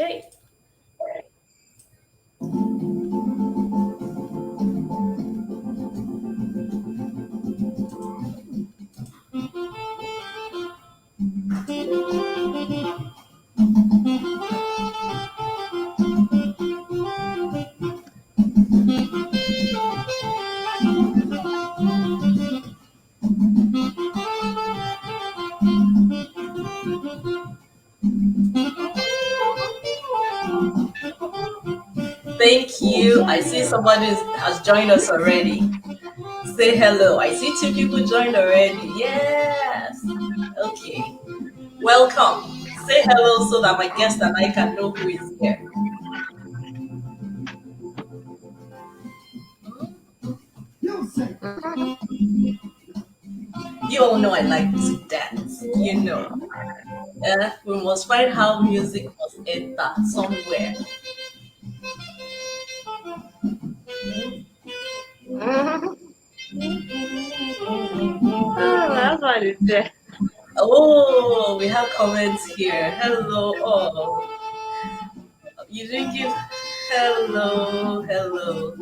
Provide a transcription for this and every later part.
Okay. Thank you. I see somebody has joined us already. Say hello. I see two people joined already. Yes. Okay. Welcome. Say hello so that my guest and I can know who is here. You all know I like to dance. You know. We must find how music must enter somewhere. Oh, that's what it is. Oh, we have comments here. Hello. Oh, you didn't give. Hello. Hello.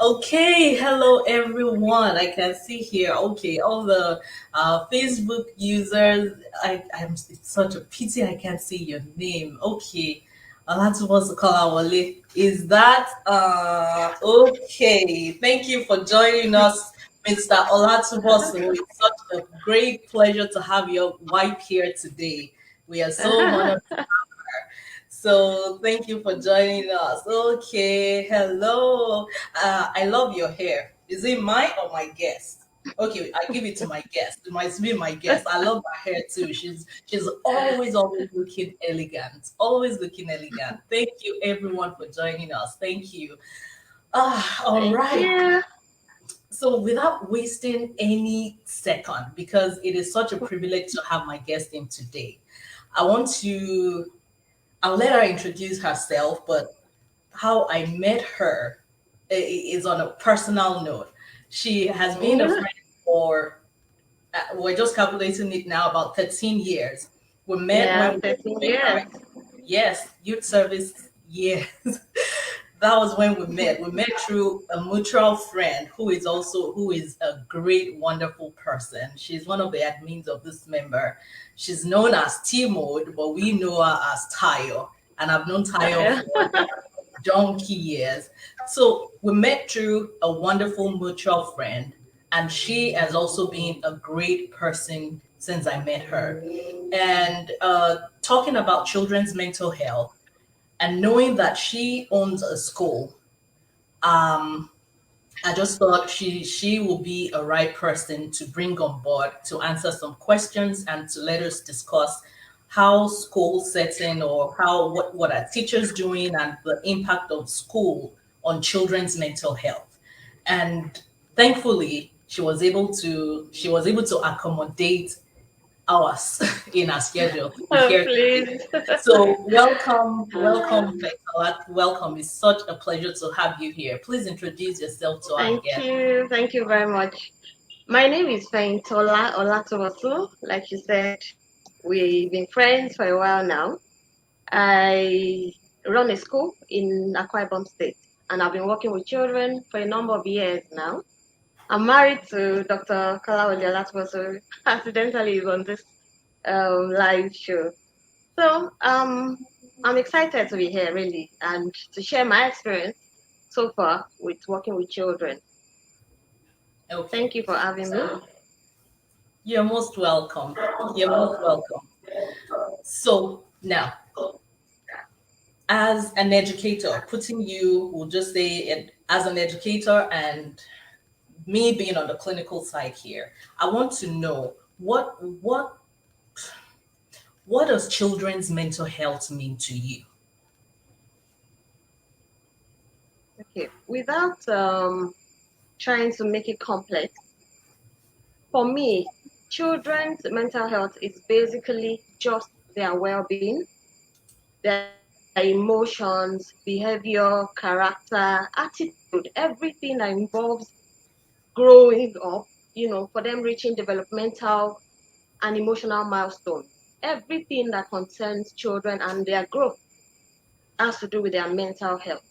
Okay, hello everyone. I can see here. Okay, all the Facebook users. It's such a pity I can't see your name. Okay, that's what's to call our Wale. Is that okay? Thank you for joining us, Mr. Olatubosu. It's such a great pleasure to have your wife here today. We are so honored. So thank you for joining us. Okay, hello. I love your hair. Is it mine or my guest? Okay, I give it to my guest. It might be my guest. I love her hair too. She's always looking elegant. Always looking elegant. Thank you everyone for joining us. Thank you. All Thank right. you. So without wasting any second, because it is such a privilege to have my guest in today, I want to I'll let her introduce herself, but how I met her is on a personal note. She has been a friend for, we're just calculating it now, about 13 years. We met Yeah, when we were 13 doing our, years. yes, youth service years. That was when we met. We met through a mutual friend who is a great, wonderful person. She's one of the admins of this member. She's known as T Mode, but we know her as Tayo. And I've known Tayo Yeah. for donkey years. So we met through a wonderful mutual friend, and she has also been a great person since I met her. And talking about children's mental health, and knowing that she owns a school, um, I just thought she will be a right person to bring on board to answer some questions and to let us discuss how school setting or how what are teachers doing and the impact of school on children's mental health. And thankfully she was able to accommodate hours in our schedule to be Oh, here today. please. So welcome, Becca. Welcome. It's such a pleasure to have you here. Please introduce yourself to our Thank guest. you. Thank you very much. My name is Feintola Olatowasu. Like you said, we've been friends for a while now. I run a school in Akwa Ibom State, and I've been working with children for a number of years now. I'm married to Dr. Kalawale Olatowasu. Accidentally, is on this live show. So I'm excited to be here, really, and to share my experience so far with working with children. Okay. Thank you for having me. So you're most welcome. You're most welcome. So now, as an educator, putting you, we'll just say it as an educator and me being on the clinical side here, I want to know what does children's mental health mean to you? Okay, without trying to make it complex, for me, children's mental health is basically just their well-being, their emotions, behavior, character, attitude, everything that involves growing up, for them reaching developmental and emotional milestones. Everything that concerns children and their growth has to do with their mental health.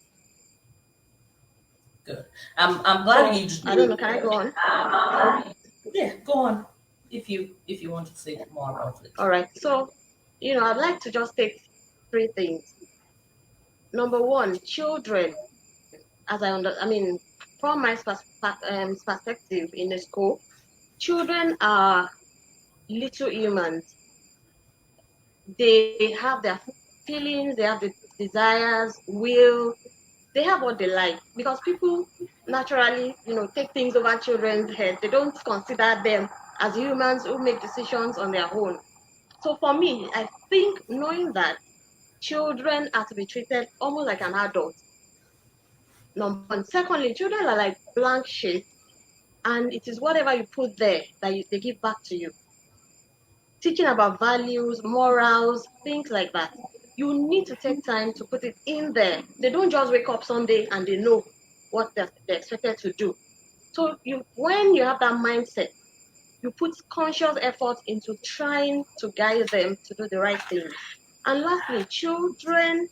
Good. I'm glad So you I don't know, drew. can I go on? Yeah, go on. If you want to say more about it. All right. So, I'd like to just take three things. Number one, children, from my perspective in a school, children are little humans. They have their feelings, they have the desires, will, they have what they like, because people naturally, take things over children's head. They don't consider them as humans who make decisions on their own. So for me, I think knowing that children are to be treated almost like an adult. Number one. Secondly, children are like blank sheets, and it is whatever you put there that they give back to you. Teaching about values, morals, things like that. You need to take time to put it in there. They don't just wake up Sunday and they know what they're expected to do. So when you have that mindset, you put conscious effort into trying to guide them to do the right thing. And lastly, children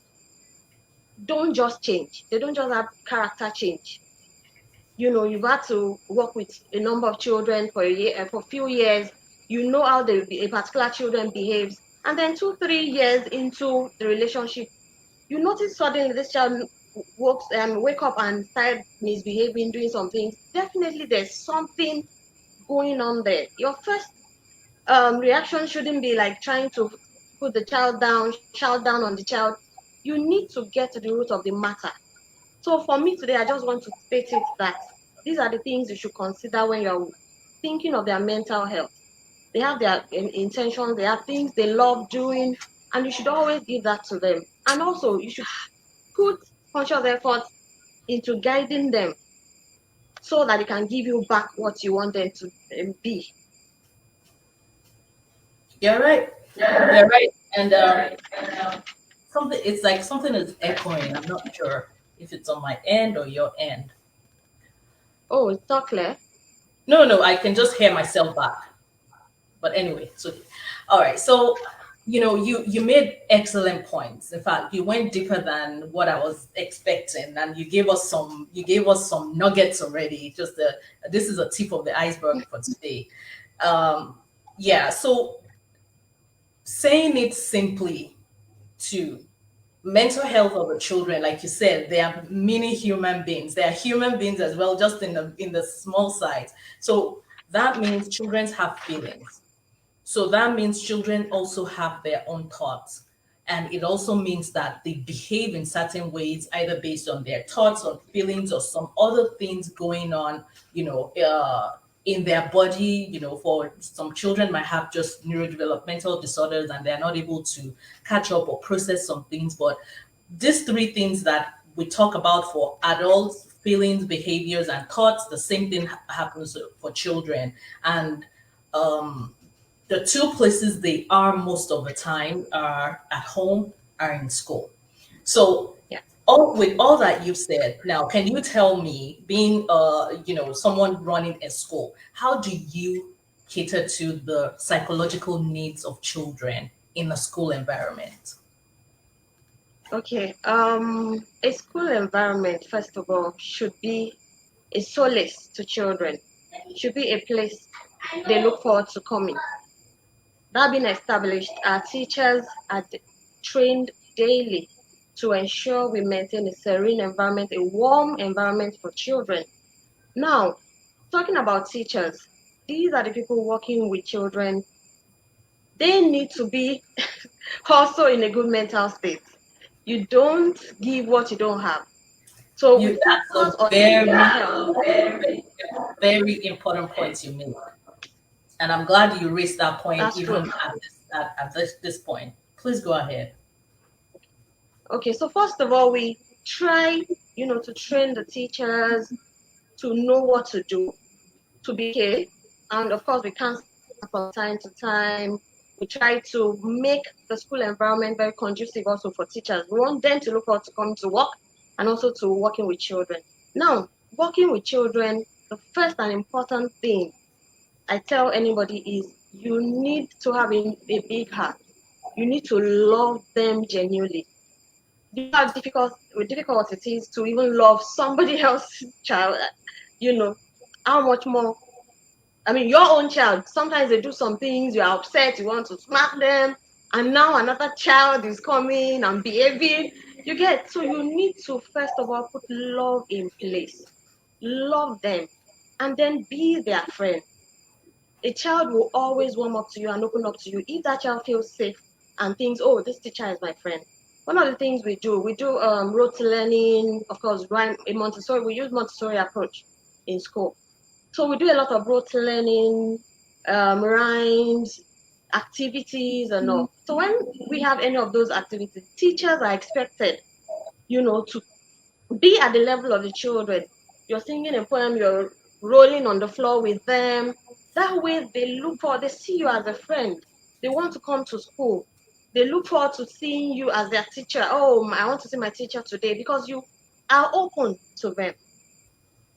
don't just change. They don't just have character change. You've had to work with a number of children for a year, for a few years. You know how a particular children behaves, and then 2 3 years into the relationship, you notice suddenly this child wake up and start misbehaving, doing some things. Definitely, there's something going on there. Your first reaction shouldn't be like trying to put the child down, shout down on the child. You need to get to the root of the matter. So for me today, I just want to state it that these are the things you should consider when you're thinking of their mental health. They have their intentions, they have things they love doing, and you should always give that to them. And also, you should put conscious effort into guiding them so that they can give you back what you want them to be. You're right. You're right. And something it's like something is echoing. I'm not sure if it's on my end or your end. Oh, it's not clear. No, no, I can just hear myself back. But anyway, so all right. So you made excellent points. In fact, you went deeper than what I was expecting, and you gave us some nuggets already. This is a tip of the iceberg for today. Um, yeah. So saying it simply to mental health of the children, like you said, they are mini human beings. They are human beings as well, just in the small size. So that means children have feelings. So that means children also have their own thoughts. And it also means that they behave in certain ways, either based on their thoughts, on feelings, or some other things going on, in their body. For some children might have just neurodevelopmental disorders and they're not able to catch up or process some things. But these three things that we talk about for adults, feelings, behaviors, and thoughts, the same thing happens for children. And um, the two places they are most of the time are at home, are in school. So Yeah. with all that you've said, now can you tell me, being someone running a school, how do you cater to the psychological needs of children in a school environment? Okay. A school environment, first of all, should be a solace to children. Should be a place they look forward to coming. That being established, our teachers are trained daily to ensure we maintain a serene environment, a warm environment for children. Now, talking about teachers, these are the people working with children. They need to be also in a good mental state. You don't give what you don't have. So we That's focus a on their very, health. very important point you made. And I'm glad you raised that point That's even true. at this point. Please go ahead. Okay, so first of all, we try, to train the teachers to know what to do, to be okay. And of course, we cancel from time to time. We try to make the school environment very conducive also for teachers. We want them to look forward to coming to work and also to working with children. Now, working with children, the first and important thing I tell anybody is You need to have a big heart. You need to love them genuinely. Do you know how difficult it is to even love somebody else's child? You know, how much more, I mean, your own child, sometimes they do some things, you're upset, you want to smack them, and now another child is coming and behaving. You get, so you need to first of all put love in place. Love them, and then be their friend. A child will always warm up to you and open up to you if that child feels safe and thinks, oh, this teacher is my friend. One of the things we do rote learning, of course, rhyme, a Montessori, we use Montessori approach in school. So we do a lot of rote learning, rhymes, activities, and all. So when we have any of those activities, teachers are expected, to be at the level of the children. You're singing a poem, you're rolling on the floor with them. That way they see you as a friend. They want to come to school. They look forward to seeing you as their teacher. Oh, I want to see my teacher today because you are open to them.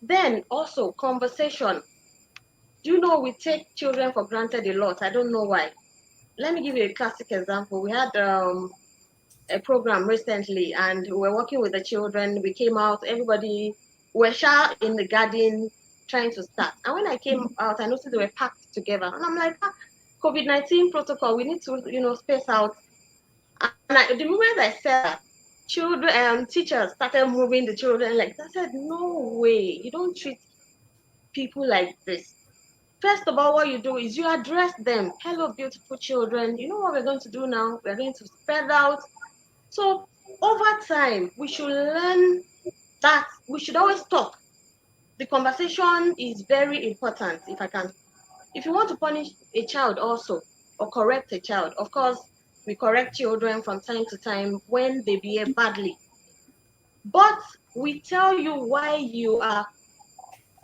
Then also conversation. Do you know we take children for granted a lot? I don't know why. Let me give you a classic example. We had a program recently and we were working with the children. We came out, everybody were shy in the garden trying to start. And when I came out, I noticed they were packed together. And I'm like, COVID-19 protocol, we need to, space out. And the moment I said that, children teachers started moving the children like I said, no way, you don't treat people like this. First of all, what you do is you address them. Hello, beautiful children. You know what we're going to do now? We're going to spread out. So over time, we should learn that we should always talk. The conversation is very important. If you want to punish a child also or correct a child, of course, we correct children from time to time when they behave badly. But we tell you why you are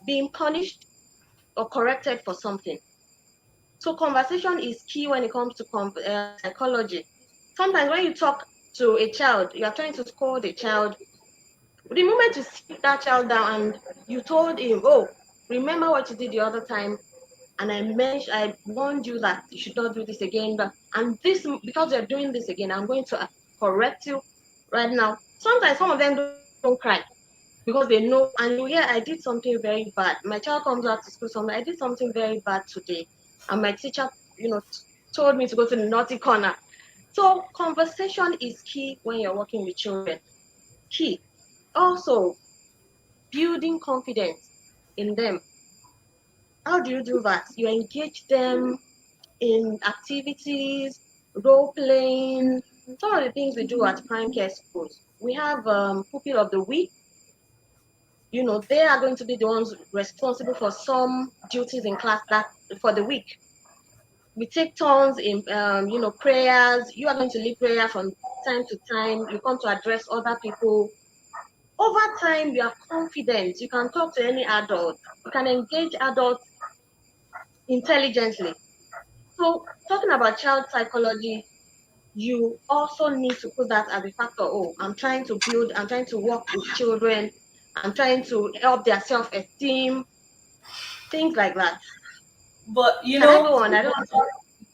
being punished or corrected for something. So conversation is key when it comes to psychology. Sometimes when you talk to a child, you are trying to scold a child. The moment you sit that child down and you told him, "Oh, remember what you did the other time," and I warned you that you should not do this again. And this, because you're doing this again, I'm going to correct you right now. Sometimes some of them don't cry because they know, and you hear, I did something very bad. My child comes out to school, something, I did something very bad today, and my teacher, told me to go to the naughty corner. So conversation is key when you're working with children. Key. Also, building confidence in them. How do you do that? You engage them in activities, role playing. Some of the things we do at prime care schools. We have pupil of the week. They are going to be the ones responsible for some duties in class that for the week. We take turns in prayers. You are going to lead prayer from time to time. You come to address other people. Over time, you are confident. You can talk to any adult. You can engage adults intelligently. So, talking about child psychology, you also need to put that as a factor. Oh, I'm trying to work with children. I'm trying to help their self-esteem, things like that. But Can I go on? I don't want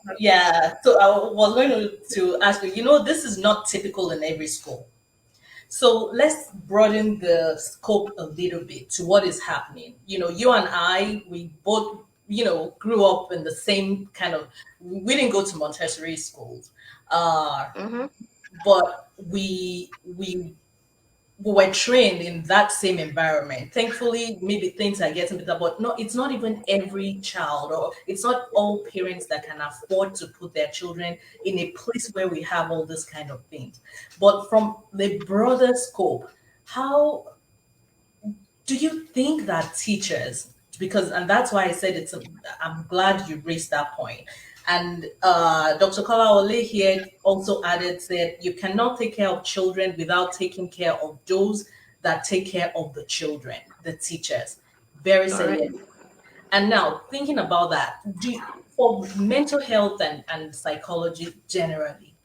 to. yeah. So I was going to ask you. This is not typical in every school. So let's broaden the scope a little bit to what is happening. You and I, we both, grew up in the same kind of. We didn't go to Montessori schools, uh, Mm-hmm. but we were trained in that same environment. Thankfully, maybe things are getting better, but no, it's not even every child, or it's not all parents that can afford to put their children in a place where we have all this kind of things. But from the broader scope, how do you think that teachers, because, and that's why I said I'm glad you raised that point. And Dr. Kola Ole here also added, said, you cannot take care of children without taking care of those that take care of the children, the teachers. Very Correct. salient. And now, thinking about that, for mental health and psychology generally,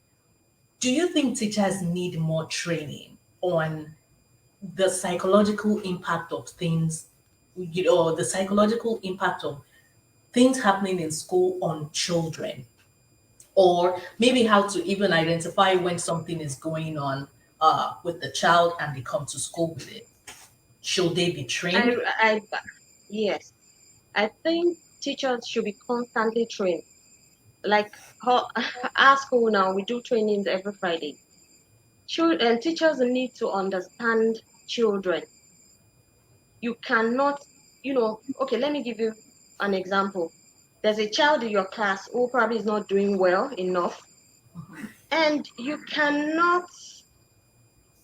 do you think teachers need more training on the psychological impact of things, the psychological impact of things happening in school on children, or maybe how to even identify when something is going on with the child and they come to school with it. Should they be trained? I yes, I think teachers should be constantly trained. Like our school now, we do trainings every Friday. Children, teachers need to understand children. You cannot, okay, let me give you an example. There's a child in your class who probably is not doing well enough, and you cannot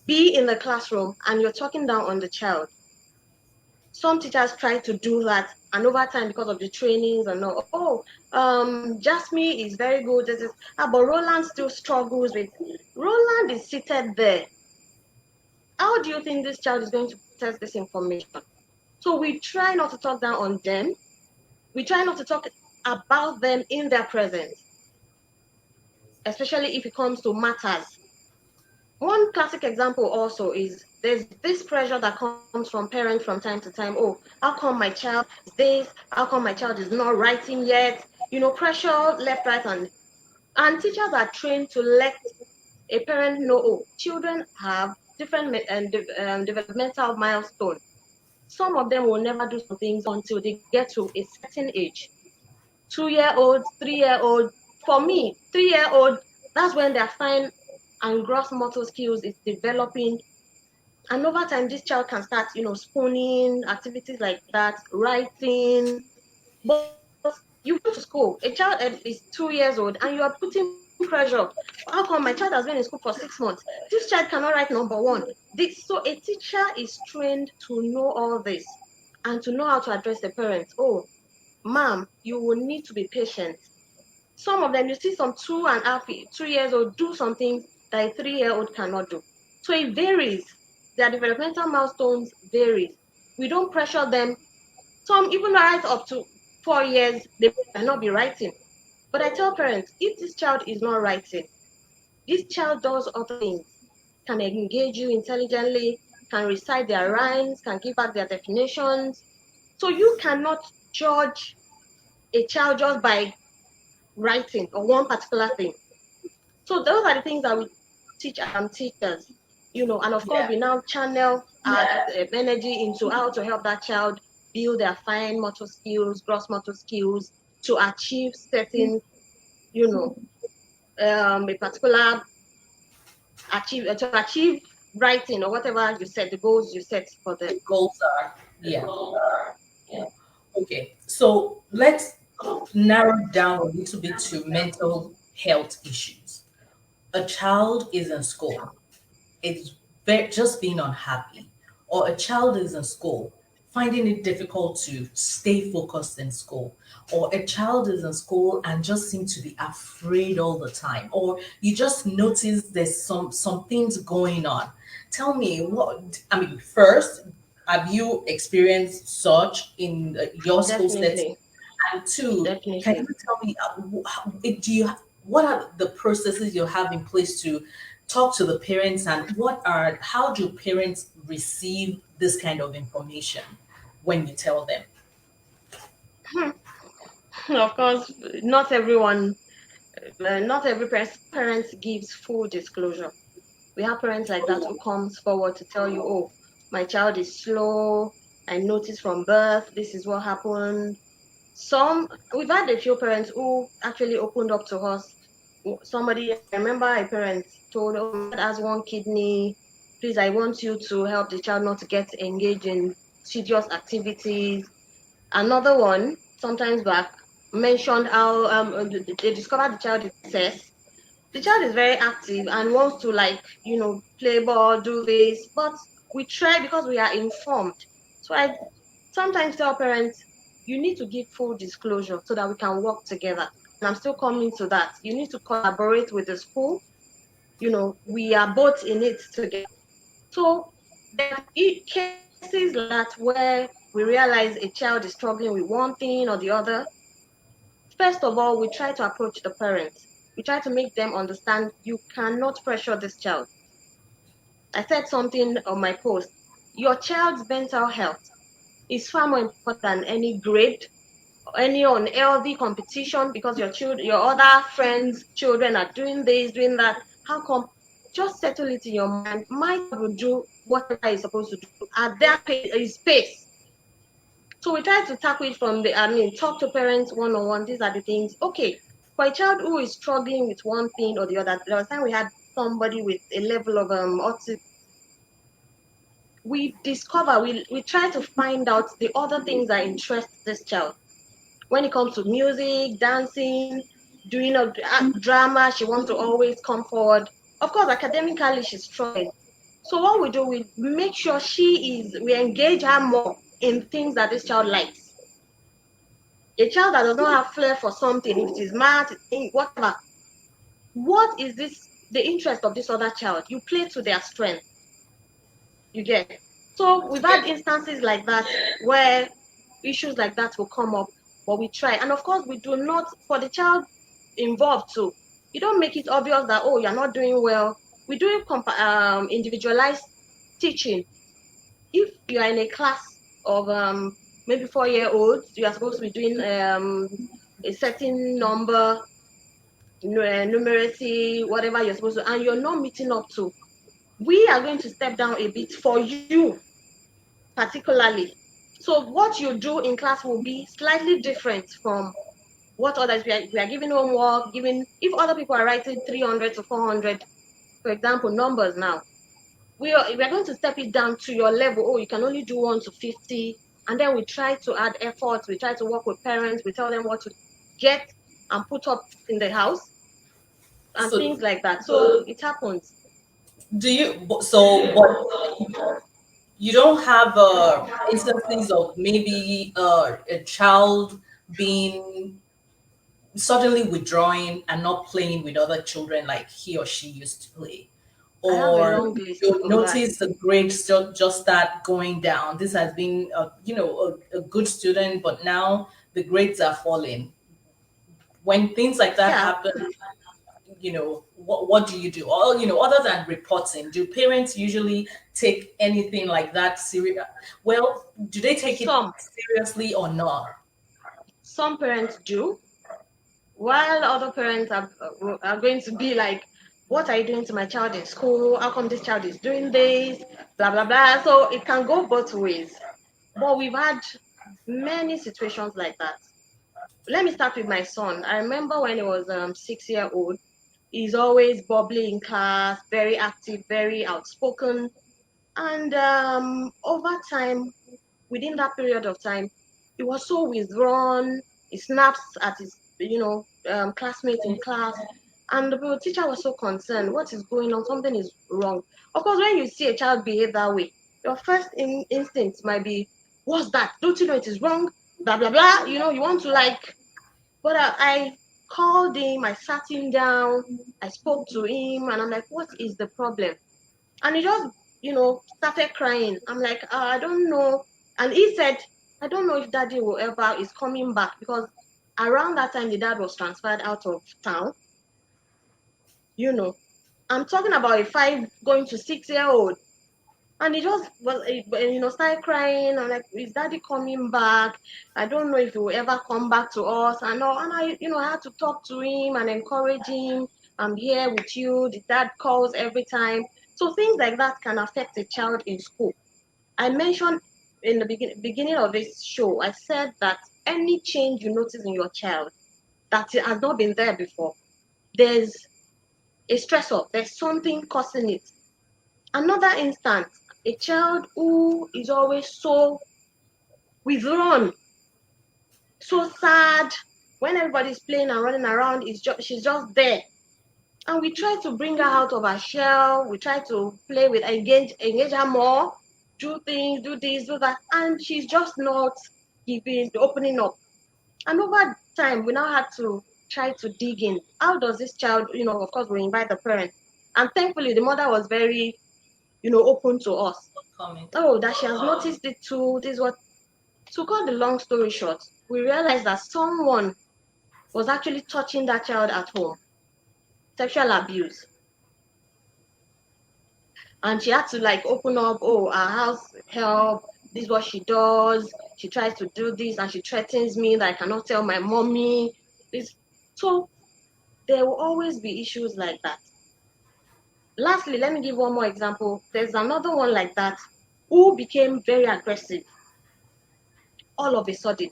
be in the classroom and you're talking down on the child. Some teachers try to do that, and over time, because of the trainings and all, Jasmine is very good. But Roland still struggles with. Roland is seated there. How do you think this child is going to process this information? So we try not to talk down on them. We try not to talk about them in their presence, especially if it comes to matters. One classic example also is there's this pressure that comes from parents from time to time. Oh, how come my child is this? How come my child is not writing yet? Pressure left, right, and teachers are trained to let a parent know, oh, children have different developmental milestones. Some of them will never do some things until they get to a certain age. 2-year-old, 3-year-old. For me, 3-year-old, that's when their fine and gross motor skills is developing. And over time, this child can start, spooning, activities like that, writing. But you go to school, a child is 2 years old, and you are putting pressure. How come my child has been in school for 6 months? This child cannot write number one. So a teacher is trained to know all this and to know how to address the parents. Oh, ma'am, you will need to be patient. Some of them, you see some 2 years old do some things that a 3-year-old cannot do. So it varies. Their developmental milestones vary. We don't pressure them. Some even right up to 4 years, they might not be writing. But I tell parents, if this child is not writing, this child does other things, can engage you intelligently, can recite their rhymes, can give back their definitions. So you cannot judge a child just by writing or one particular thing. So those are the things that we teach teachers, and of course Yeah. we now channel our energy into how to help that child build their fine motor skills, gross motor skills to achieve certain, you know, a particular to achieve writing or whatever you set, the goals you set for them. The goals are, yeah. Okay. So let's narrow down a little bit to mental health issues. A child is in school, it's just being unhappy, or a child is in school finding it difficult to stay focused in school, or a child is in school and just seem to be afraid all the time, or you just notice there's some things going on. Tell me what, I mean, first, have you experienced such in your school setting? Definitely, And two, can definitely. you tell me do you what are the processes you have in place to talk to the parents, and how do parents receive this kind of information when you tell them? Of course, not everyone, not every parent gives full disclosure. We have parents like that who comes forward to tell you, oh, my child is slow. I noticed from birth, this is what happened. We've had a few parents who actually opened up to us. Somebody, I remember a parent told, oh, my child has one kidney. Please, I want you to help the child not to get engaged in tedious activities. Another one, sometimes back, mentioned how they discovered the child is obsessed. The child is very active and wants to, like, play ball, do this, but we try because we are informed. So I sometimes tell parents, you need to give full disclosure so that we can work together. And I'm still coming to that. You need to collaborate with the school. We are both in it together. So there are cases like that where we realize a child is struggling with one thing or the other. First of all, we try to approach the parents. We try to make them understand you cannot pressure this child. I said something on my post. Your child's mental health is far more important than any grade. any unhealthy competition because your other friends' children are doing this, doing that. How come? Just settle it in your mind. My child will do whatever he's supposed to do at their pace. So we try to tackle it from talk to parents one on one. These are the things. Okay, for a child who is struggling with one thing or the other, the last time we had somebody with a level of autism, we try to find out the other things that interest this child. When it comes to music, dancing, doing a drama, she wants to always come forward. Of course, academically, she's struggling. So what we do, we make sure we engage her more in things that this child likes. A child that does not have flair for something, if it is math, whatever, what is the interest of this other child? You play to their strength, you get. So we've Yeah. had instances like that where issues like that will come up, but we try. And of course, we do not, for the child involved too, you don't make it obvious that, oh, you're not doing well. We do individualized teaching. If you are in a class of maybe 4-year-olds, you are supposed to be doing a certain number, numeracy, whatever you're supposed to, and you're not meeting up to, we are going to step down a bit for you particularly. So what you do in class will be slightly different from what others we are giving homework, giving if other people are writing 300 to 400, for example, numbers now. We are going to step it down to your level. Oh, you can only do 1 to 50. And then we try to add effort. We try to work with parents. We tell them what to get and put up in the house and So things like that. So it happens. do you? So but you don't have instances of maybe a child being suddenly withdrawing and not playing with other children like he or she used to play, I have a or long list you of that. notice the grades just start going down. This has been a good student, but now the grades are falling. When things like that Yeah, happen, what do you do? Or other than reporting, do parents usually take anything like that serious? Well, do they take it some seriously or not? some parents do, while other parents are going to be like, what are you doing to my child in school? How come this child is doing this? Blah blah blah. So it can go both ways. But we've had many situations like that. Let me start with my son. I remember when he was 6 year old, he's always bubbly in class, very active, very outspoken. And over time, within that period of time, he was so withdrawn. He snaps at his, classmates in class. And the teacher was so concerned. What is going on? Something is wrong. Of course, when you see a child behave that way, your first instinct might be, what's that? Don't you know it is wrong? Blah, blah, blah. You want to but I called him, I sat him down, I spoke to him, and I'm like, what is the problem? And he just, started crying. I'm like, I don't know. And he said, I don't know if daddy will ever is coming back because around that time the dad was transferred out of town. You know, I'm talking about a 5 going to 6 year old. And he just was, started crying. I'm like, is daddy coming back? I don't know if he will ever come back to us. And all. And I had to talk to him and encourage him. I'm here with you. The dad calls every time. So things like that can affect a child in school. I mentioned in the beginning of this show, I said that any change you notice in your child that has not been there before, there's a stressor, there's something causing it. Another instance, a child who is always so withdrawn, so sad, when everybody's playing and running around, she's just there. And we try to bring her out of her shell. We try to play with, engage her more, do things, do this, do that. And she's just not opening up. And over time, we now had to try to dig in. How does this child, of course, we invite the parent. And thankfully, the mother was very, open to us. Coming. Oh, that she has noticed it too. This is what. To cut the long story short, we realized that someone was actually touching that child at home, sexual abuse. And she had to open up, oh, our house help, this is what she does. she tries to do this and she threatens me that I cannot tell my mommy. This, so there will always be issues like that. Lastly, let me give one more example. There's another one like that who became very aggressive all of a sudden,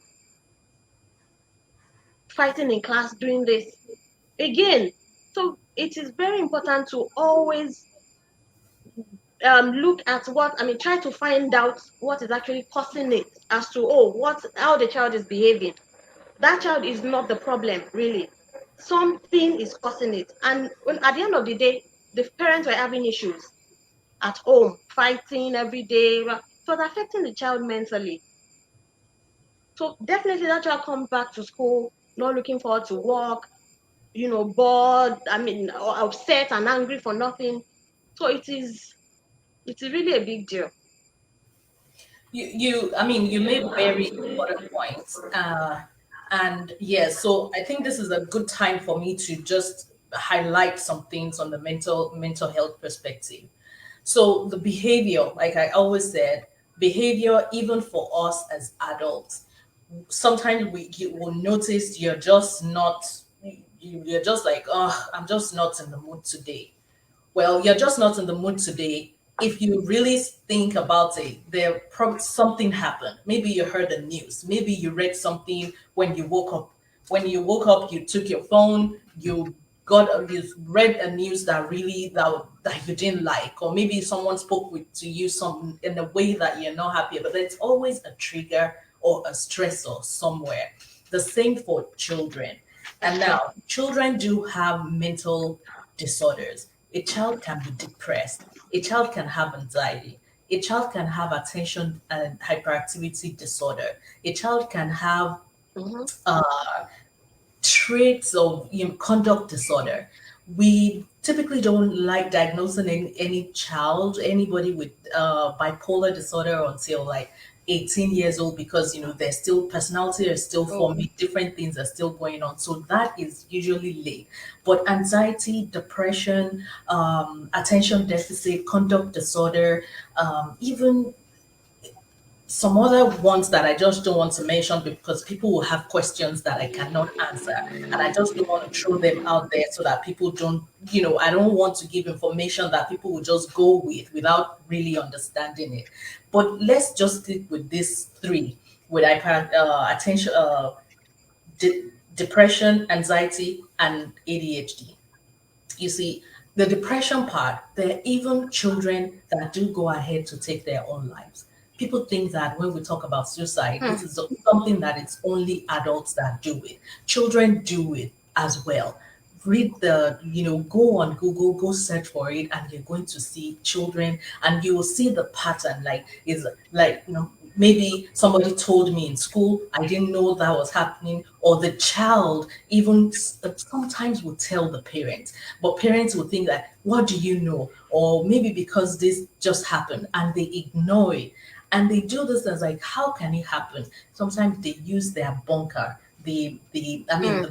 fighting in class, doing this again. So it is very important to always look at what, I mean, try to find out what is actually causing it, as to, oh, how the child is behaving. That child is not the problem, really. Something is causing it. And at the end of the day, the parents were having issues at home, fighting every day. It was affecting the child mentally. So definitely that child comes back to school, not looking forward to work, bored, I mean, or upset and angry for nothing. So it's really a big deal. I mean, you made very important points. And yes, so I think this is a good time for me to just highlight some things on the mental health perspective. So the behavior, like I always said, behavior, even for us as adults, sometimes you will notice you're just not, you're just like, oh, I'm just not in the mood today. Well, you're just not in the mood today. If you really think about it, there probably something happened. Maybe you heard the news. Maybe you read something when you woke up. When you woke up, you took your phone. You read a news that really that you didn't like, or maybe someone spoke to you some in a way that you're not happy. But there's always a trigger or a stressor somewhere. The same for children. And Okay. now, children do have mental disorders. A child can be depressed. A child can have anxiety. A child can have attention and hyperactivity disorder. A child can have Mm-hmm. traits of conduct disorder. We typically don't like diagnosing any child, anybody with bipolar disorder until like 18 years old because they're still personality is still Oh, forming, different things are still going on. So that is usually late. But anxiety, depression, attention deficit, conduct disorder, even some other ones that I just don't want to mention because people will have questions that I cannot answer. And I just don't want to throw them out there so that people don't, I don't want to give information that people will just go with without really understanding it. But let's just stick with these three with attention, depression, anxiety, and ADHD. You see, the depression part, there are even children that do go ahead to take their own lives. People think that when we talk about suicide, hmm. it is something that it's only adults that do it. Children do it as well. Read go on Google, go search for it, and you're going to see children, and you will see the pattern. Like, is like, maybe somebody told me in school, I didn't know that was happening, or the child even sometimes will tell the parents, but parents will think that, what do you know? Or maybe because this just happened and they ignore it. And they do this as like, how can it happen? Sometimes they use their bunker, Hmm.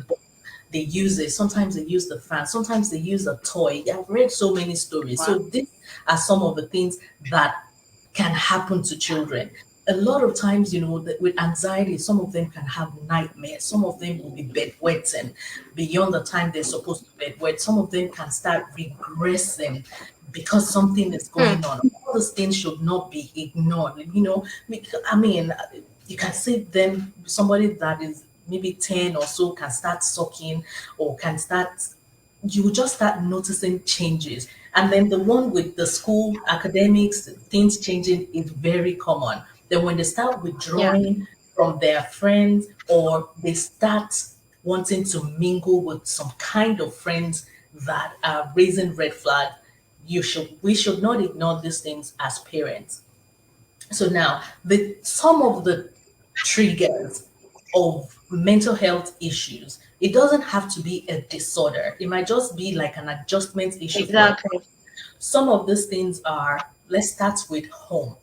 they use it. Sometimes they use the fan. Sometimes they use a toy. I've read so many stories. Wow. So these are some of the things that can happen to children. A lot of times, with anxiety, some of them can have nightmares. Some of them will be bedwetting beyond the time they're supposed to bedwet. Some of them can start regressing because something is Hmm. going on. All those things should not be ignored. I mean, you can see them, somebody that is maybe 10 or so can start sucking or can start, you will just start noticing changes. And then the one with the school academics, things changing is very common. Then when they start Yeah. withdrawing from their friends or they start wanting to mingle with some kind of friends that are raising red flag, we should not ignore these things as parents. So now, some of the triggers of mental health issues, it doesn't have to be a disorder. It might just be like an adjustment issue for a Exactly. person. Some of these things are, let's start with home.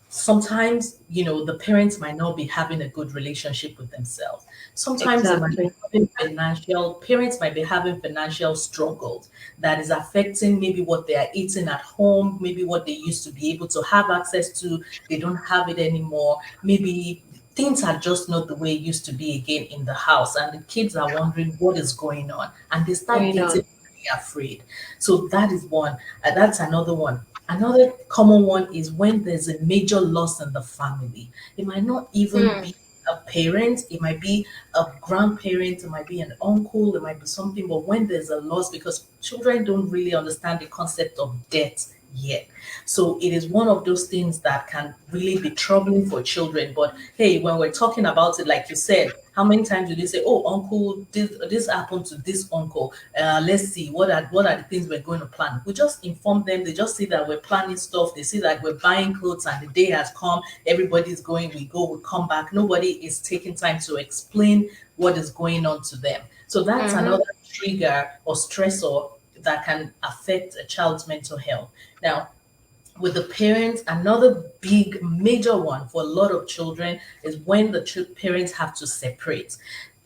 Sometimes, the parents might not be having a good relationship with themselves. Sometimes they might be Exactly. having parents might be having financial struggles that is affecting maybe what they are eating at home, maybe what they used to be able to have access to, they don't have it anymore. Maybe things are just not the way it used to be again in the house, and the kids are wondering what is going on, and they start Going getting on. really afraid. So that is one. That's another one. Another common one is when there's a major loss in the family. It might not even Mm, be a parent, it might be a grandparent, it might be an uncle, it might be something. But when there's a loss, because children don't really understand the concept of death yet, so it is one of those things that can really be troubling for children. But hey, when we're talking about it, like you said, how many times did you say, "Oh, uncle, this happened to this uncle. Let's see what are the things we're going to plan." We just inform them. They just see that we're planning stuff. They see that we're buying clothes, and the day has come. Everybody's going. We go. We come back. Nobody is taking time to explain what is going on to them. So that's mm-hmm, another trigger or stressor that can affect a child's mental health. Now, with the parents, another big major one for a lot of children is when the parents have to separate.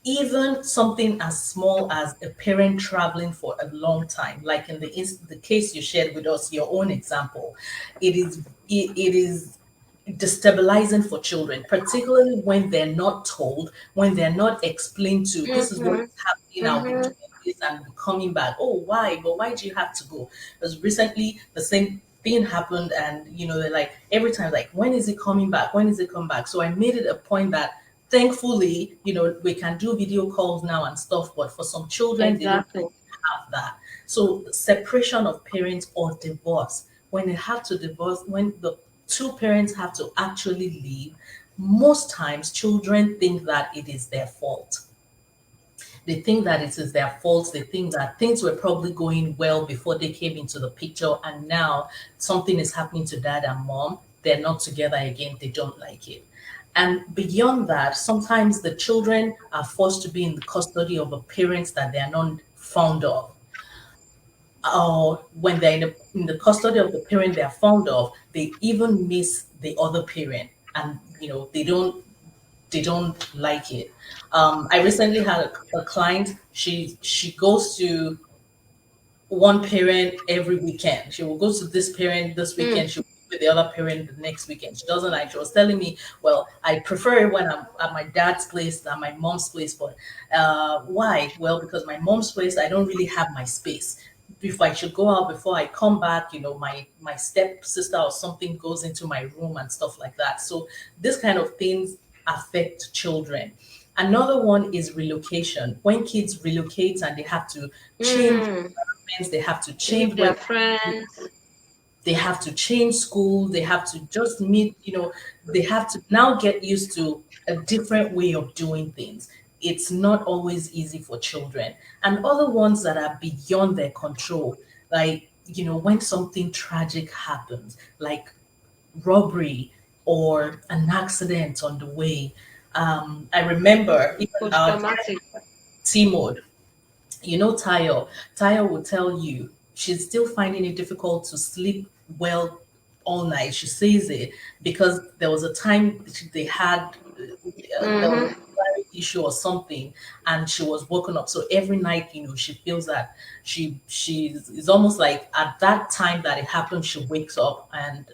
Even something as small as a parent traveling for a long time, like in the case you shared with us, your own example, it is destabilizing for children, particularly when they're not told, when they're not explained to, this is what mm-hmm, is happening, I'll be mm-hmm. doing this and coming back. Oh, why? But why do you have to go? Because recently the same thing happened, and they're like every time, like, when is it coming back? When is it come back? So I made it a point that thankfully, we can do video calls now and stuff, but for some children, they don't Exactly. have that. So separation of parents or divorce, when they have to divorce, when the two parents have to actually leave, most times children think that it is their fault. They think that it is their fault. They think that things were probably going well before they came into the picture, and now something is happening to dad and mom. They're not together again. They don't like it. And beyond that, sometimes the children are forced to be in the custody of a parent that they are not fond of, or when they're in the custody of the parent they're fond of, they even miss the other parent, and they don't like it. I recently had a client. She goes to one parent every weekend. She will go to this parent this Mm, weekend. She'll be with the other parent the next weekend. She doesn't like. She was telling me, "Well, I prefer it when I'm at my dad's place than my mom's place." But why? Well, because my mom's place, I don't really have my space. If I should go out before I come back, my step sister or something goes into my room and stuff like that. So this kind of things affect children. Another one is relocation. When kids relocate and they have to change mm. friends, they have to Leave change where their friends. they have to change school, they have to just meet, they have to now get used to a different way of doing things. It's not always easy for children. And other ones that are beyond their control, like, when something tragic happens, like robbery or an accident on the way. I remember even Post our traumatic. T mode. Tayo will tell you she's still finding it difficult to sleep well all night. She says it because there was a time they had, there was a Mm-hmm. wiring issue or something, and she was woken up. So every night, she feels that she's it's almost like at that time that it happened, she wakes up and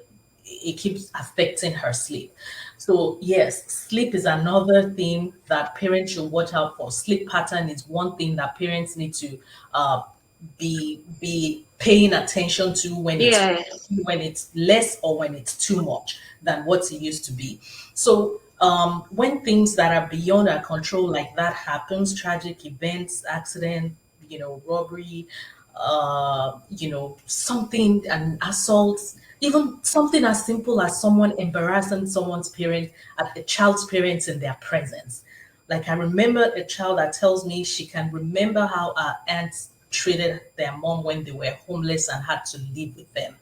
it keeps affecting her sleep. So yes, sleep is another thing that parents should watch out for. Sleep pattern is one thing that parents need to uh, be paying attention to, Yes. when it's less or when it's too much than what it used to be. So when things that are beyond our control like that happens, tragic events, accident, robbery, something, an assault, even something as simple as someone embarrassing someone's parent, at a child's parents in their presence. Like, I remember a child that tells me she can remember how our aunts treated their mom when they were homeless and had to live with them.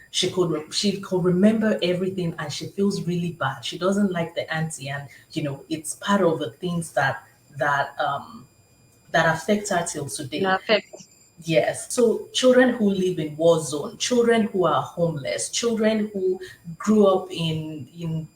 She could remember everything, and she feels really bad. She doesn't like the auntie, and it's part of the things that affect her till In today. affect. Yes. So children who live in war zone, children who are homeless, children who grew up in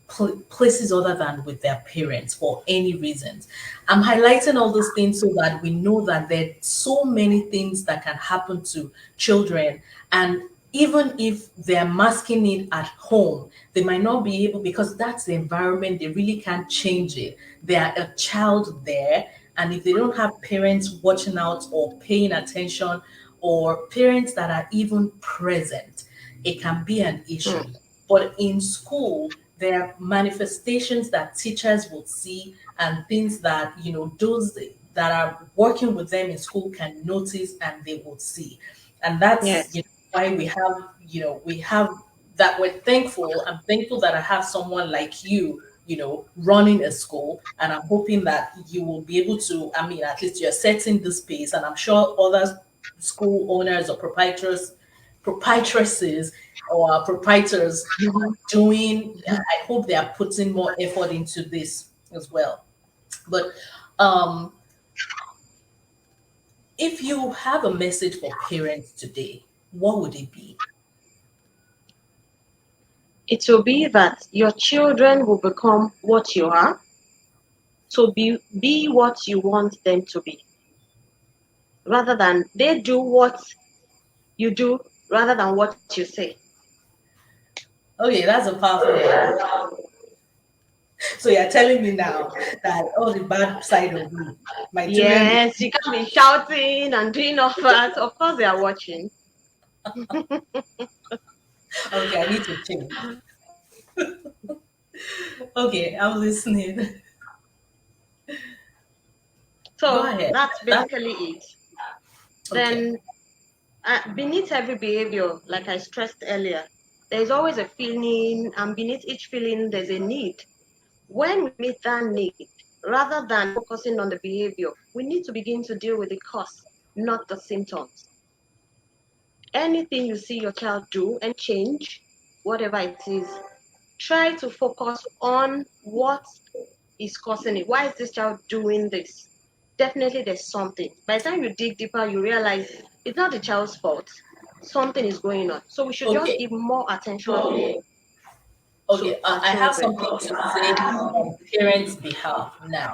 places other than with their parents for any reasons. I'm highlighting all those things so that we know that there are so many things that can happen to children, and even if they're masking it at home, they might not be able, because that's the environment, they really can't change it. They're a child there, and if they don't have parents watching out or paying attention, or parents that are even present, it can be an issue. Hmm. But in school, there are manifestations that teachers will see, and things that, those that are working with them in school can notice and they will see. And that's, Yes. why we have that. We're thankful. I'm thankful that I have someone like you, running a school, and I'm hoping that you will be able to, I mean, at least you're setting the space, and I'm sure other school owners or proprietresses or proprietors are Mhm. doing. I hope they are putting more effort into this as well. But um if you have a message for parents today, what would it be? It will be that your children will become what you are, so be what you want them to be, rather than they do what you do, rather than what you say. Okay, that's a powerful one. So you're telling me now that all the bad side of me, my children. Yes, you can be shouting and doing all that. Of course, they are watching. Okay, I need to change. Okay, I'm listening. Go So ahead. that's That basically it. okay. Then, beneath every behavior, like I stressed earlier, there's always a feeling, and beneath each feeling, there's a need. When we meet that need, rather than focusing on the behavior, we need to begin to deal with the cause, not the symptoms. Anything you see your child do and change, whatever it is, try to focus on what is causing it. Why is this child doing this? Definitely there's something. By the time you dig deeper, you realize it's not the child's fault. Something is going on. So we should just Okay. give more attention to Okay, our I have children. something to say on parents' behalf now.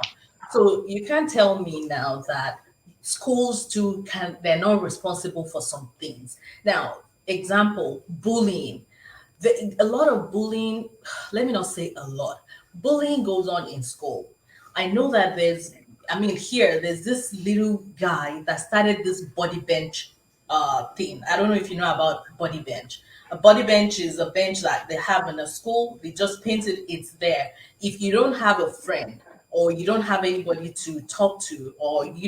So you can't tell me now that schools too can they're not responsible for some things. Now, example, bullying. A lot of bullying, let me not say a lot, bullying goes on in school. I know that I mean, here, there's this little guy that started this body bench thing. I don't know if you know about body bench. A body bench is a bench that they have in a school. They just paint it, it's there. If you don't have a friend, or you don't have anybody to talk to, or you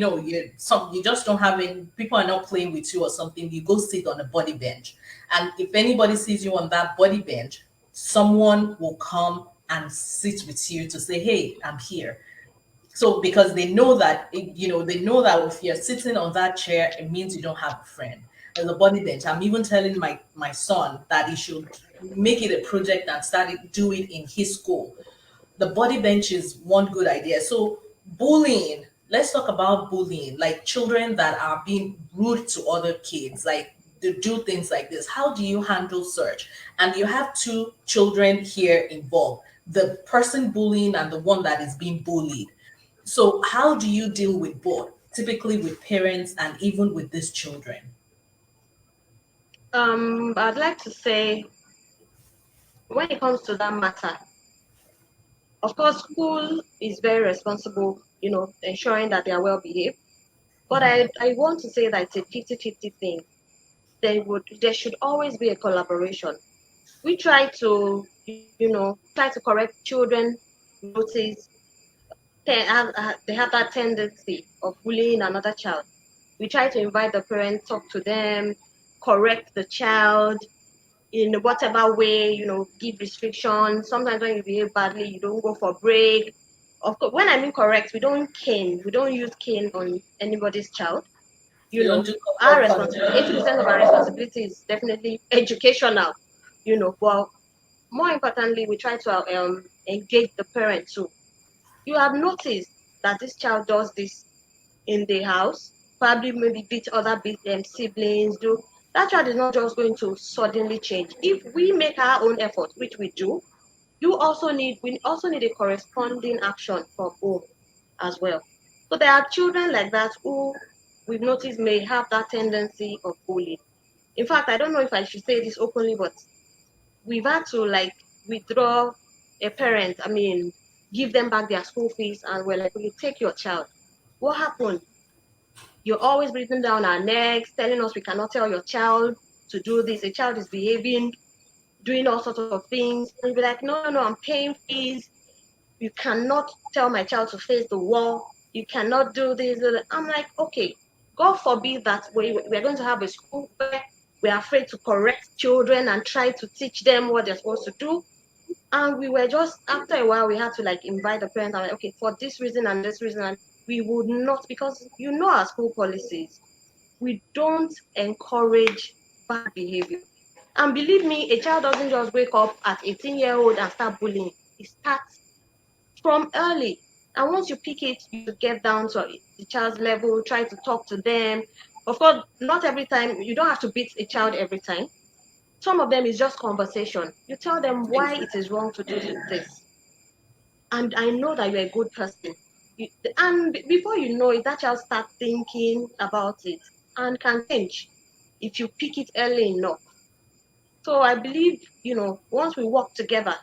just don't have any people are not playing with you or something, you go sit on a body bench. And if anybody sees you on that body bench, someone will come and sit with you to say, hey, I'm here. So because they know that they know that if you're sitting on that chair, it means you don't have a friend. As a body bench, I'm even telling my son that he should make it a project and do it in his school. The body bench is one good idea. So bullying, let's talk about bullying, like children that are being rude to other kids, like to do things like this. How do you handle such? And you have two children here involved, the person bullying and the one that is being bullied. So how do you deal with both, typically with parents and even with these children? I'd like to say, when it comes to that matter, of course, school is very responsible, ensuring that they are well behaved. But I want to say that it's a 50-50 thing. There should always be a collaboration. We try to, try to correct children, notice they have that tendency of bullying another child. We try to invite the parent, talk to them, correct the child in whatever way, give restrictions. Sometimes when you behave badly, you don't go for break. Of course, when I mean correct, we don't cane. We don't use cane on anybody's child. You You don't know, do our corporal responsibility, punishment. 80% of our responsibility is definitely educational. But more importantly, we try to engage the parent too. You have noticed that this child does this in the house, probably maybe beat other siblings, do that child is not just going to suddenly change. If we make our own effort, which we do, we also need a corresponding action from home as well. So there are children like that who we've noticed may have that tendency of bullying. In fact, I don't know if I should say this openly, but we've had to like withdraw a parent, I mean, give them back their school fees, and we're like, okay, take your child. What happened? You're always breathing down our necks, telling us we cannot tell your child to do this. A child is behaving, doing all sorts of things. And you'll be like, no, no, no, I'm paying fees. You cannot tell my child to face the wall. You cannot do this. I'm like, okay, God forbid that we're going to have a school where we're afraid to correct children and try to teach them what they're supposed to do. And we were just, after a while, we had to like invite the parents. I'm like, okay, for this reason and this reason, and we would not, because you know our school policies, we don't encourage bad behavior. And believe me, a child doesn't just wake up at 18-year-old and start bullying. It starts from early. And once you pick it, you get down to the child's level, try to talk to them. Of course, not every time, you don't have to beat a child every time. Some of them is just conversation. You tell them why it is wrong to do this. And I know that you're a good person. And before you know it, that child starts thinking about it and can change if you pick it early enough. So I believe, once we work together,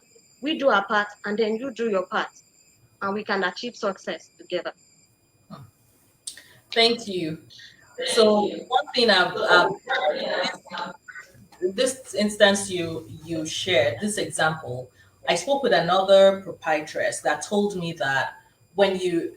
we do our part and then you do your part, and we can achieve success together. Thank you. So one thing this instance you shared, this example, I spoke with another proprietress that told me that when you,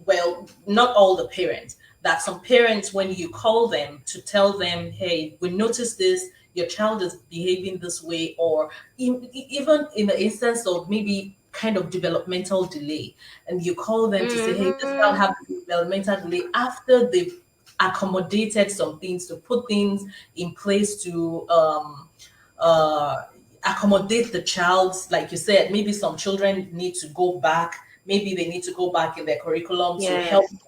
well, not all the parents, that some parents, when you call them to tell them, hey, we noticed this, your child is behaving this way, or even in the instance of maybe kind of developmental delay, and you call them to say, hey, this child Mm-hmm. has developmental delay, after they've accommodated some things, to put things in place to uh, accommodate the child's, like you said, maybe some children need to go back, maybe they need to go back in their curriculum to help. Yes.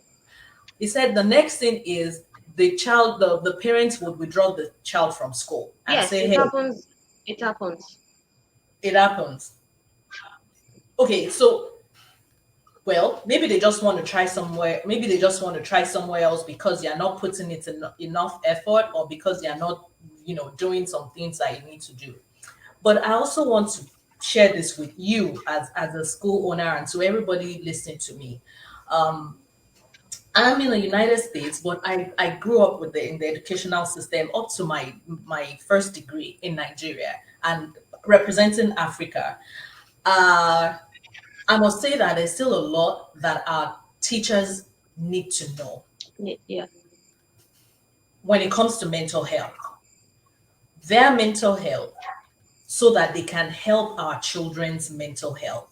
He said the next thing is the child, the parents would withdraw the child from school and Yes, say, it hey, happens. It happens. it happens. Okay, so, well, maybe they just want to try somewhere, maybe they just want to try somewhere else because you're not putting it in enough effort, or because you're not, doing some things that you need to do. But I also want to share this with you as a school owner, and to everybody listening to me. Um, I'm in the United States, but I grew up in the educational system up to my first degree in Nigeria and representing Africa. Uh, I must say that there's still a lot that our teachers need to know Yeah. when it comes to mental health, their mental health, so that they can help our children's mental health.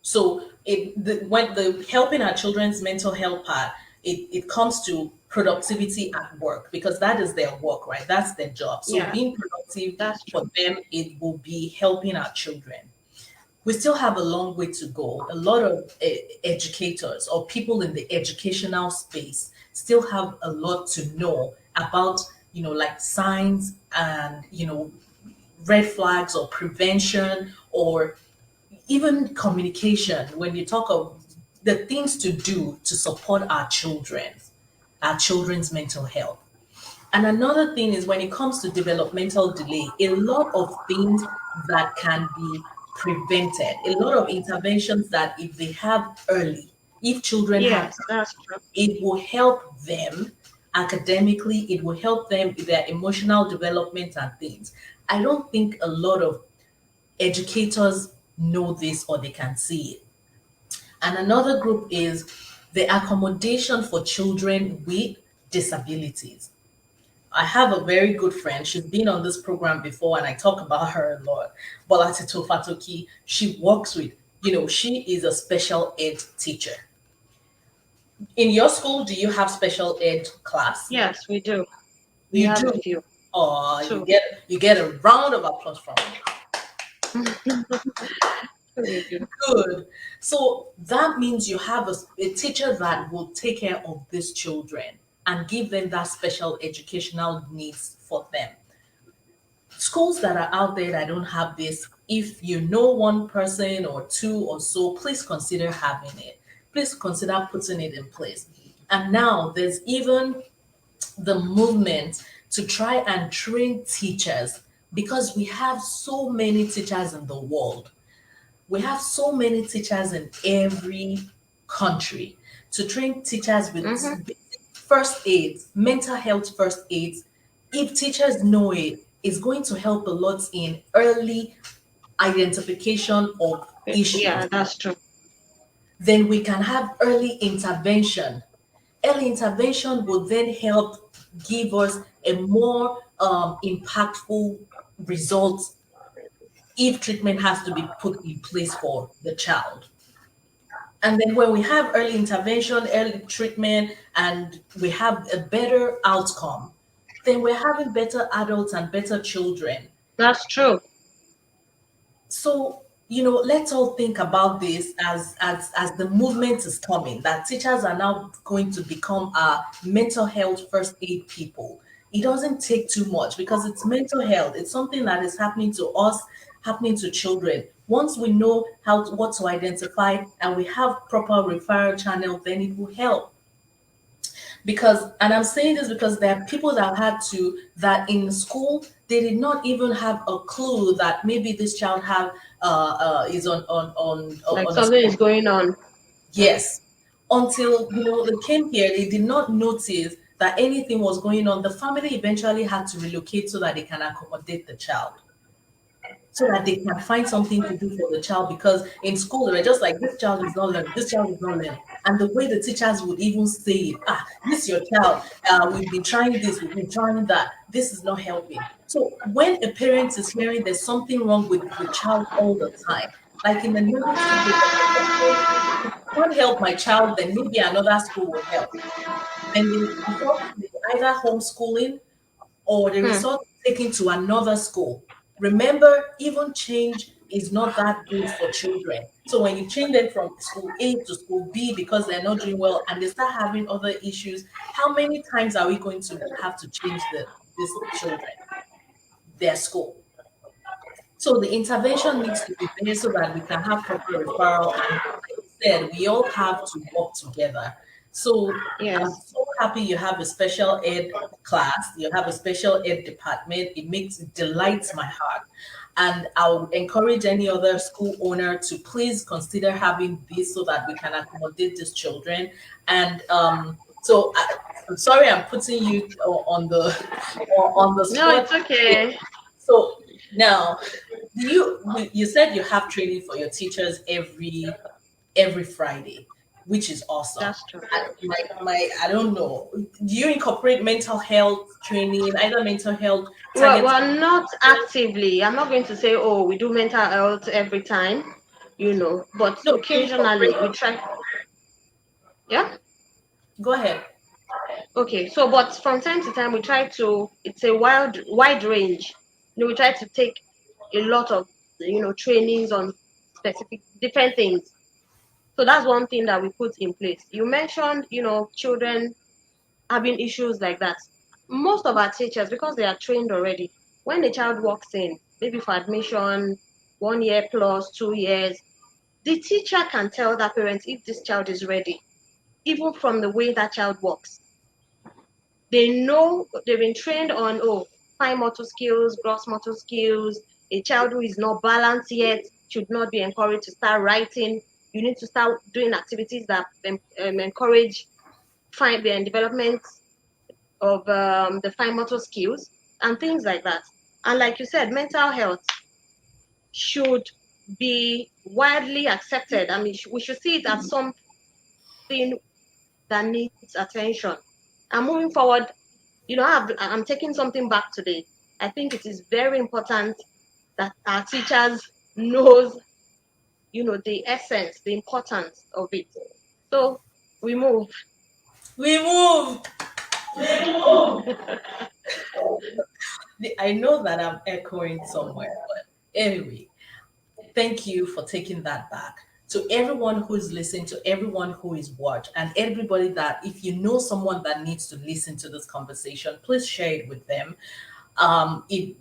So when the helping our children's mental health part, it comes to productivity at work, because that is their work, right? That's their job. So Yeah, being productive that's for true. them, it will be helping our children. We still have a long way to go. A lot of educators or people in the educational space still have a lot to know about, like signs and, red flags, or prevention, or even communication, when you talk of the things to do to support our children's mental health. And another thing is, when it comes to developmental delay, a lot of things that can be prevented, a lot of interventions that if they have early, if children have, Yes, that's true. it will help them academically, it will help them with their emotional development and things. I don't think a lot of educators know this, or they can see it. And another group is the accommodation for children with disabilities. I have a very good friend. She's been on this program before, and I talk about her a lot. Bolatito Fatoki. She works with, she is a special ed teacher. In your school, do you have special ed class? Yes, we do. We You have a do. few Oh, you too. get a round of applause from me. We do. Good. So that means you have a teacher that will take care of these children and give them that special educational needs for them. Schools that are out there that don't have this, if you know one person or two or so, please consider having it. Please consider putting it in place. And now there's even the movement to try and train teachers, because we have so many teachers in the world. We have so many teachers in every country, to train teachers with Mm-hmm. basic first aids, mental health first aids. If teachers know it, it's going to help a lot in early identification of issues. Yeah, that's true. Then we can have early intervention. Early intervention will then help give us a more impactful result if treatment has to be put in place for the child. And then when we have early intervention, early treatment, and we have a better outcome, then we're having better adults and better children. That's true. So, let's all think about this as the movement is coming, that teachers are now going to become our mental health first aid people. It doesn't take too much because it's mental health. It's something that is happening to us, happening to children. Once we know what to identify and we have proper referral channel, then it will help. Because, and I'm saying this because there are people that had to, that in school they did not even have a clue that maybe this child have is Like on a something is spectrum. going on. Mm. Yes, until they came here, they did not notice that anything was going on. The family eventually had to relocate so that they can accommodate the child, so that they can find something to do for the child, because in school they were just like, this child is not learning, this child is not learning. And the way the teachers would even say it, this your child, we've been trying this, we've been trying that, this is not helping. So when a parent is hearing there's something wrong with the child all the time, like in the negative way, they're like, okay, if you can't help my child, then maybe another school will help. And they resort to either homeschooling or the Hmm. result taken to another school. Remember, even change is not that good for children. So when you change them from school A to school B because they're not doing well and they start having other issues, how many times are we going to have to change these children, their school? So the intervention needs to be there so that we can have proper referral. And like you said, we all have to work together. So I'm Yes. so happy you have a special ed class, you have a special ed department. It delights my heart. And I would encourage any other school owner to please consider having this so that we can accommodate these children. And I'm sorry I'm putting you on the on the No, spot. it's okay. So now, you said you have training for your teachers every Friday, which is awesome. That's true. My I don't know. Do you incorporate mental health training, either mental health Well, targeted? well, not actively. I'm not going to say, oh, we do mental health every time, but No, you occasionally incorporate. we try. Yeah. Go ahead. Okay. So, but from time to time we try to. It's a wide range. We try to take a lot of trainings on specific different things. So that's one thing that we put in place. You mentioned, children having issues like that. Most of our teachers, because they are trained already, when a child walks in, maybe for admission, 1 year plus, 2 years, the teacher can tell that parent if this child is ready, even from the way that child walks. They know they've been trained on, fine motor skills, gross motor skills. A child who is not balanced yet should not be encouraged to start writing. You need to start doing activities that encourage fine development of the fine motor skills and things like that. And like you said, mental health should be widely accepted. I mean, we should see it as something that needs attention. And moving forward, I'm taking something back today. I think it is very important that our teachers knows, the essence, the importance of it. So we move. We move. I know that I'm echoing somewhere, but anyway, thank you for taking that back. To everyone who is listening, to everyone who is watched, and everybody that, if you know someone that needs to listen to this conversation, please share it with them. It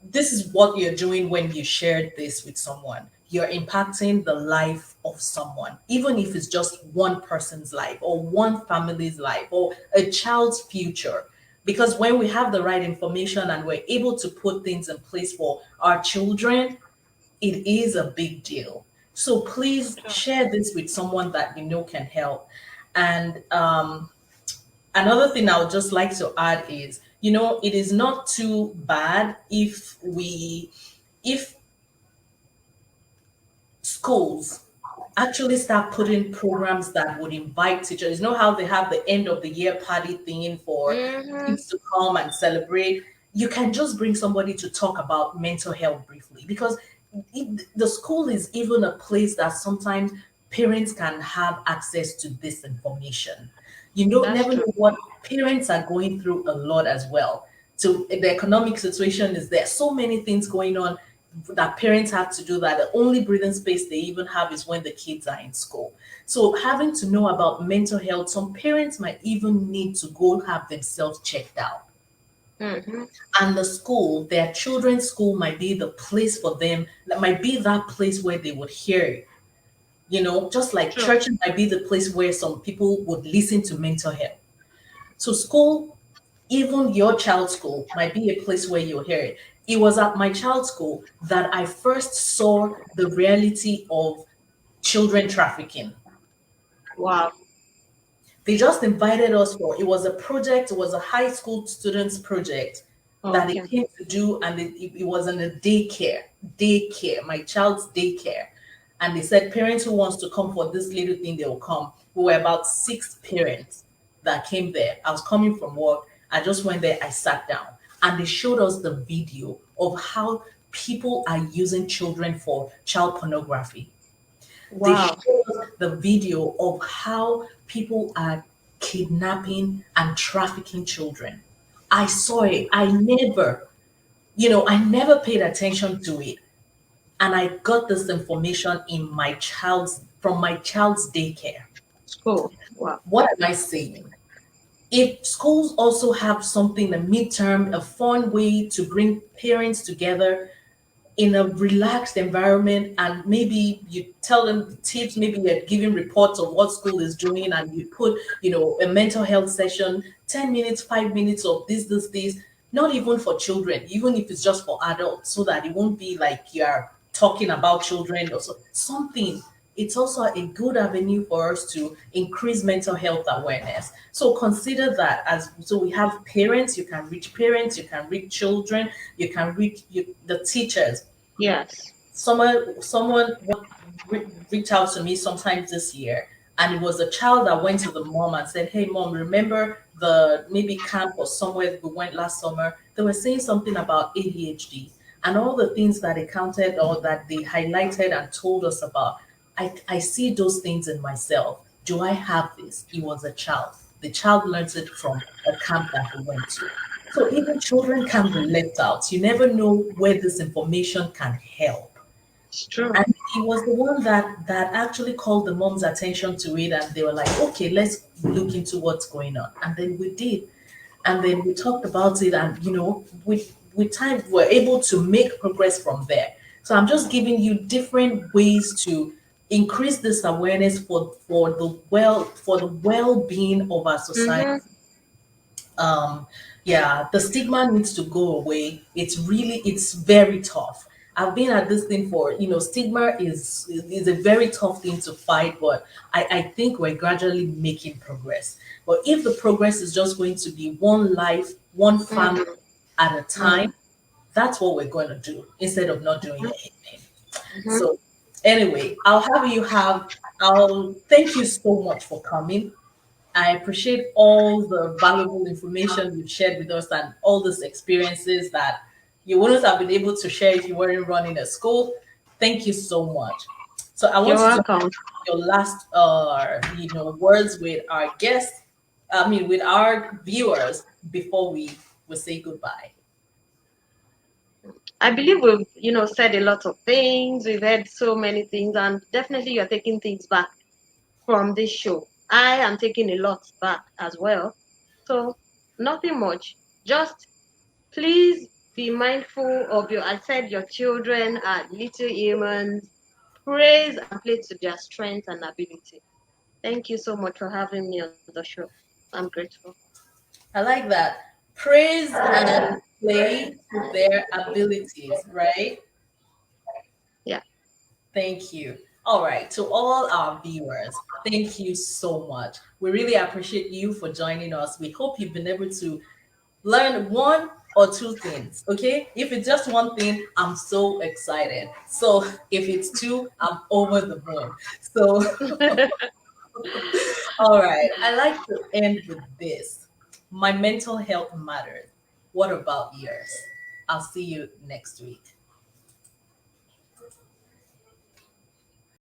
This is what you're doing when you share this with someone. You're impacting the life of someone, even if it's just one person's life or one family's life or a child's future. Because when we have the right information and we're able to put things in place for our children, it is a big deal. So please Sure. share this with someone that you know can help. And another thing I would just like to add is, it is not too bad if schools actually start putting programs that would invite teachers. You know how they have the end of the year party thing for Mm-hmm. kids to come and celebrate? You can just bring somebody to talk about mental health briefly, because the school is even a place that sometimes parents can have access to this information. You don't That's never true. know what parents are going through a lot as well. So the economic situation is there. So many things going on that parents have to do, that the only breathing space they even have is when the kids are in school. So having to know about mental health, some parents might even need to go have themselves checked out. Mm-hmm. And the school, their children's school, might be the place for them, that might be that place where they would hear it. Just like True. church might be the place where some people would listen to mental health. So school, even your child's school, might be a place where you'll hear it. It was at my child's school that I first saw the reality of children trafficking. Wow. They just invited us for, it was a project, it was a high school students project that they Okay. came to do, and it was in a daycare, my child's daycare. And they said parents who wants to come for this little thing, they will come. We were about 6 parents that came there. I was coming from work. I just went there, I sat down, and they showed us the video of how people are using children for child pornography. They Wow. showed us the video of how people are kidnapping and trafficking children. I saw it. I never paid attention to it. And I got this information from my child's daycare. School. Wow. What am I saying? If schools also have something, a midterm, a fun way to bring parents together in a relaxed environment, and maybe you tell them tips, maybe you're giving reports of what school is doing, and you put a mental health session, 10 minutes, 5 minutes of this, not even for children, even if it's just for adults, so that it won't be like you're talking about children or something. It's also a good avenue for us to increase mental health awareness. So consider that. As so we have parents, you can reach children, you can reach the teachers. Yes. Someone reached out to me sometimes this year, and it was a child that went to the mom and said, "Hey, mom, remember the maybe camp or somewhere we went last summer? They were saying something about ADHD and all the things that they counted or that they highlighted and told us about. I see those things in myself. Do I have this?" It was a child. The child learned it from a camp that he went to. So even children can be left out. You never know where this information can help. It's true. And he was the one that actually called the mom's attention to it, and they were like, "Okay, let's look into what's going on." And then we did. And then we talked about it, and with time we're able to make progress from there. So I'm just giving you different ways to increase this awareness for the well-being of our society. Mm-hmm. um yeah, the stigma needs to go away. It's very tough. I've been at this thing for, stigma is a very tough thing to fight, but I think we're gradually making progress. But if the progress is just going to be one life, one family Mm-hmm. at a time, that's what we're going to do instead of not doing anything. Mm-hmm. So anyway, I'll thank you so much for coming. I appreciate all the valuable information you've shared with us and all these experiences that you wouldn't have been able to share if you weren't running a school. Thank you so much. So I You're want you to have welcome. your last words with our guests, with our viewers before we say goodbye. I believe we've, said a lot of things. We've heard so many things, and definitely you're taking things back from this show. I am taking a lot back as well. So, nothing much. Just please be mindful of I said your children are little humans. Praise and play to their strength and ability. Thank you so much for having me on the show. I'm grateful. I like that. Praise and play to their abilities, right? Yeah. Thank you. All right, to all our viewers, thank you so much. We really appreciate you for joining us. We hope you've been able to learn one or two things. Okay, if it's just one thing, I'm so excited. So if it's two, I'm over the moon. So all right, I like to end with this. My mental health matters. What about yours? I'll see you next week.